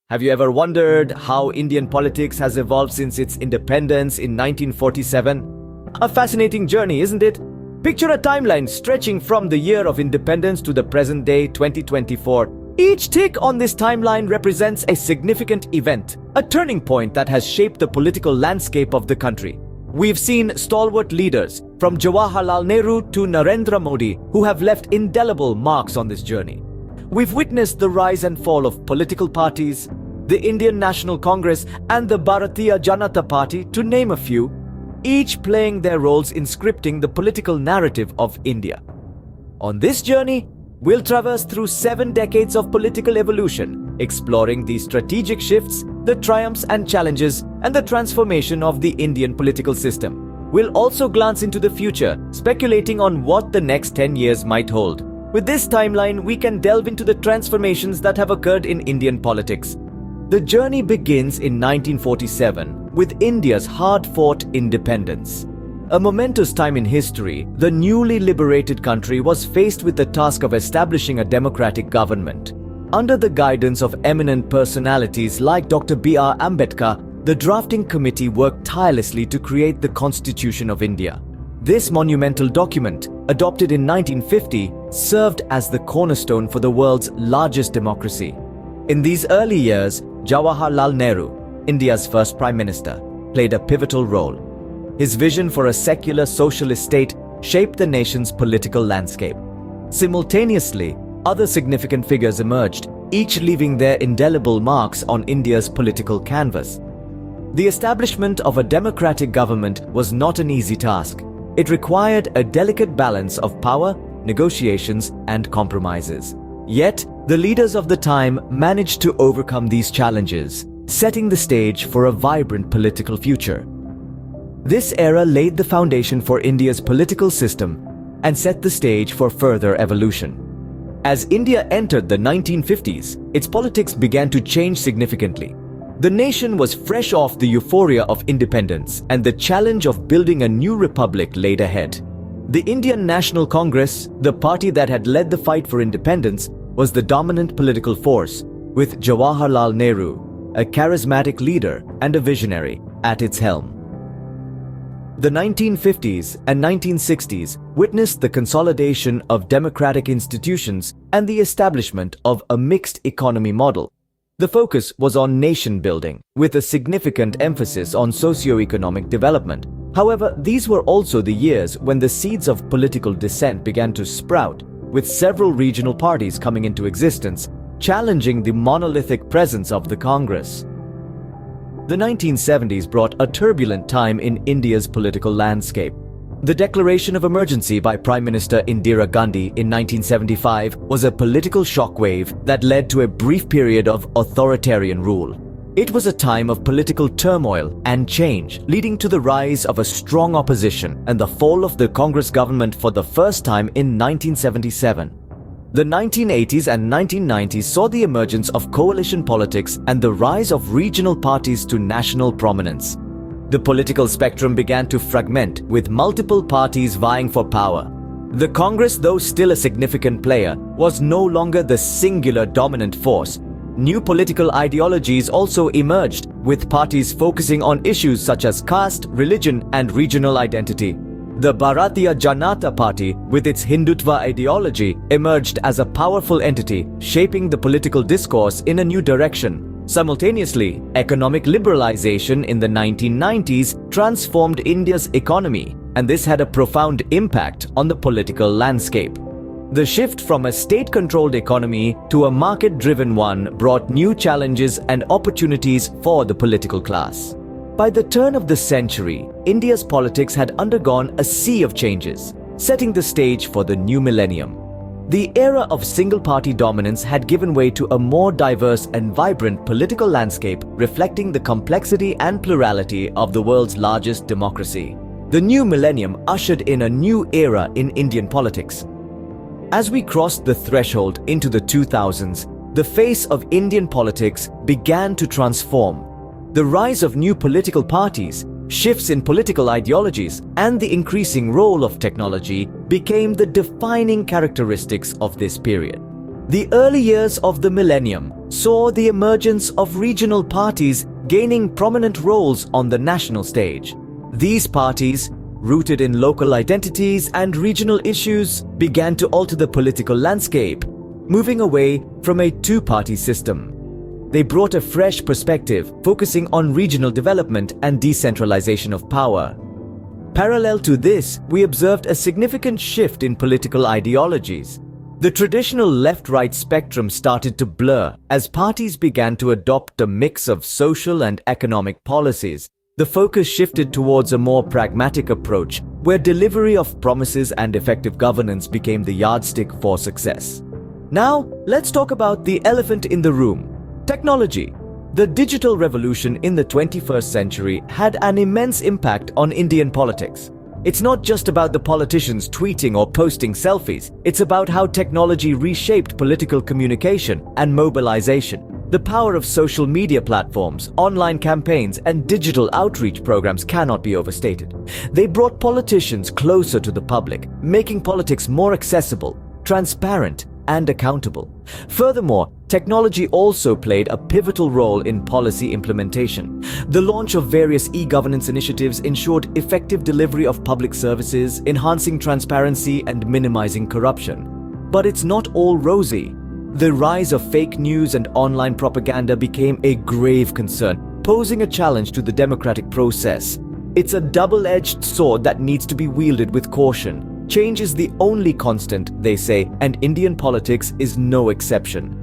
Have you ever wondered how Indian politics has evolved since its independence in 1947? A fascinating journey, isn't it? Picture a timeline stretching from the year of independence to the present day 2024. Each tick on this timeline represents a significant event, a turning point that has shaped the political landscape of the country. We've seen stalwart leaders, from Jawaharlal Nehru to Narendra Modi, who have left indelible marks on this journey. We've witnessed the rise and fall of political parties, the Indian National Congress and the Bharatiya Janata Party, to name a few, each playing their roles in scripting the political narrative of India. On this journey, we'll traverse through 7 decades of political evolution, exploring the strategic shifts, the triumphs and challenges, and the transformation of the Indian political system. We'll also glance into the future, speculating on what the next 10 years might hold. With this timeline, we can delve into the transformations that have occurred in Indian politics. The journey begins in 1947 with India's hard-fought independence. A momentous time in history, the newly liberated country was faced with the task of establishing a democratic government. Under the guidance of eminent personalities like Dr. B.R. Ambedkar, the drafting committee worked tirelessly to create the Constitution of India. This monumental document, adopted in 1950, served as the cornerstone for the world's largest democracy. In these early years, Jawaharlal Nehru, India's first Prime Minister, played a pivotal role. His vision for a secular socialist state shaped the nation's political landscape. Simultaneously, other significant figures emerged, each leaving their indelible marks on India's political canvas. The establishment of a democratic government was not an easy task. It required a delicate balance of power, negotiations, and compromises. Yet, the leaders of the time managed to overcome these challenges, setting the stage for a vibrant political future. This era laid the foundation for India's political system and set the stage for further evolution. As India entered the 1950s, its politics began to change significantly. The nation was fresh off the euphoria of independence, and the challenge of building a new republic laid ahead. The Indian National Congress, the party that had led the fight for independence, was the dominant political force, with Jawaharlal Nehru, a charismatic leader and a visionary, at its helm. The 1950s and 1960s witnessed the consolidation of democratic institutions and the establishment of a mixed economy model. The focus was on nation building, with a significant emphasis on socio-economic development. However, these were also the years when the seeds of political dissent began to sprout, with several regional parties coming into existence, challenging the monolithic presence of the Congress. The 1970s brought a turbulent time in India's political landscape. The declaration of emergency by Prime Minister Indira Gandhi in 1975 was a political shockwave that led to a brief period of authoritarian rule. It was a time of political turmoil and change, leading to the rise of a strong opposition and the fall of the Congress government for the first time in 1977. The 1980s and 1990s saw the emergence of coalition politics and the rise of regional parties to national prominence. The political spectrum began to fragment, with multiple parties vying for power. The Congress, though still a significant player, was no longer the singular dominant force. New political ideologies also emerged, with parties focusing on issues such as caste, religion, and regional identity. The Bharatiya Janata Party, with its Hindutva ideology, emerged as a powerful entity, shaping the political discourse in a new direction. Simultaneously, economic liberalization in the 1990s transformed India's economy, and this had a profound impact on the political landscape. The shift from a state-controlled economy to a market-driven one brought new challenges and opportunities for the political class. By the turn of the century, India's politics had undergone a sea of changes, setting the stage for the new millennium. The era of single-party dominance had given way to a more diverse and vibrant political landscape, reflecting the complexity and plurality of the world's largest democracy. The new millennium ushered in a new era in Indian politics. As we crossed the threshold into the 2000s, the face of Indian politics began to transform. The rise of new political parties, shifts in political ideologies, and the increasing role of technology became the defining characteristics of this period. The early years of the millennium saw the emergence of regional parties gaining prominent roles on the national stage. These parties, rooted in local identities and regional issues, began to alter the political landscape, moving away from a two-party system. They brought a fresh perspective, focusing on regional development and decentralization of power. Parallel to this, we observed a significant shift in political ideologies. The traditional left-right spectrum started to blur as parties began to adopt a mix of social and economic policies. The focus shifted towards a more pragmatic approach, where delivery of promises and effective governance became the yardstick for success. Now, let's talk about the elephant in the room: technology. The digital revolution in the 21st century had an immense impact on Indian politics. It's not just about the politicians tweeting or posting selfies, it's about how technology reshaped political communication and mobilization. The power of social media platforms, online campaigns, and digital outreach programs cannot be overstated. They brought politicians closer to the public, making politics more accessible, transparent, and accountable. Furthermore, technology also played a pivotal role in policy implementation. The launch of various e-governance initiatives ensured effective delivery of public services, enhancing transparency and minimizing corruption. But it's not all rosy. The rise of fake news and online propaganda became a grave concern, posing a challenge to the democratic process. It's a double-edged sword that needs to be wielded with caution. Change is the only constant, they say, and Indian politics is no exception.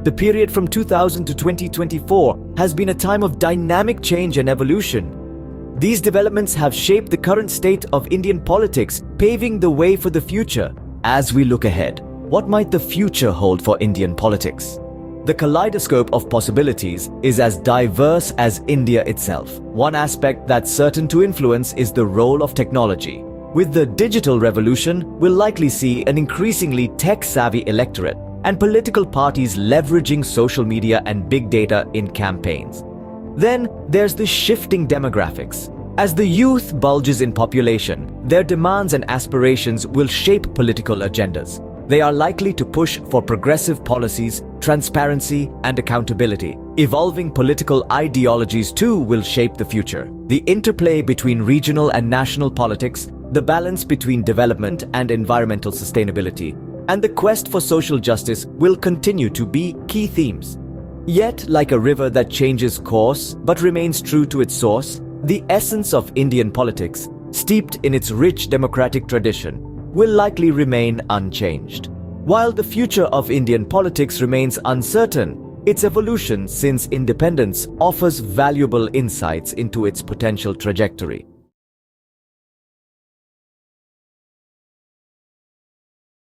The period from 2000 to 2024 has been a time of dynamic change and evolution. These developments have shaped the current state of Indian politics, paving the way for the future. As we look ahead, what might the future hold for Indian politics? The kaleidoscope of possibilities is as diverse as India itself. One aspect that's certain to influence is the role of technology. With the digital revolution, we'll likely see an increasingly tech-savvy electorate and political parties leveraging social media and big data in campaigns. Then there's the shifting demographics. As the youth bulges in population, their demands and aspirations will shape political agendas. They are likely to push for progressive policies, transparency, and accountability. Evolving political ideologies too will shape the future. The interplay between regional and national politics, the balance between development and environmental sustainability, and the quest for social justice will continue to be key themes. Yet, like a river that changes course but remains true to its source, the essence of Indian politics, steeped in its rich democratic tradition, will likely remain unchanged. While the future of Indian politics remains uncertain, its evolution since independence offers valuable insights into its potential trajectory.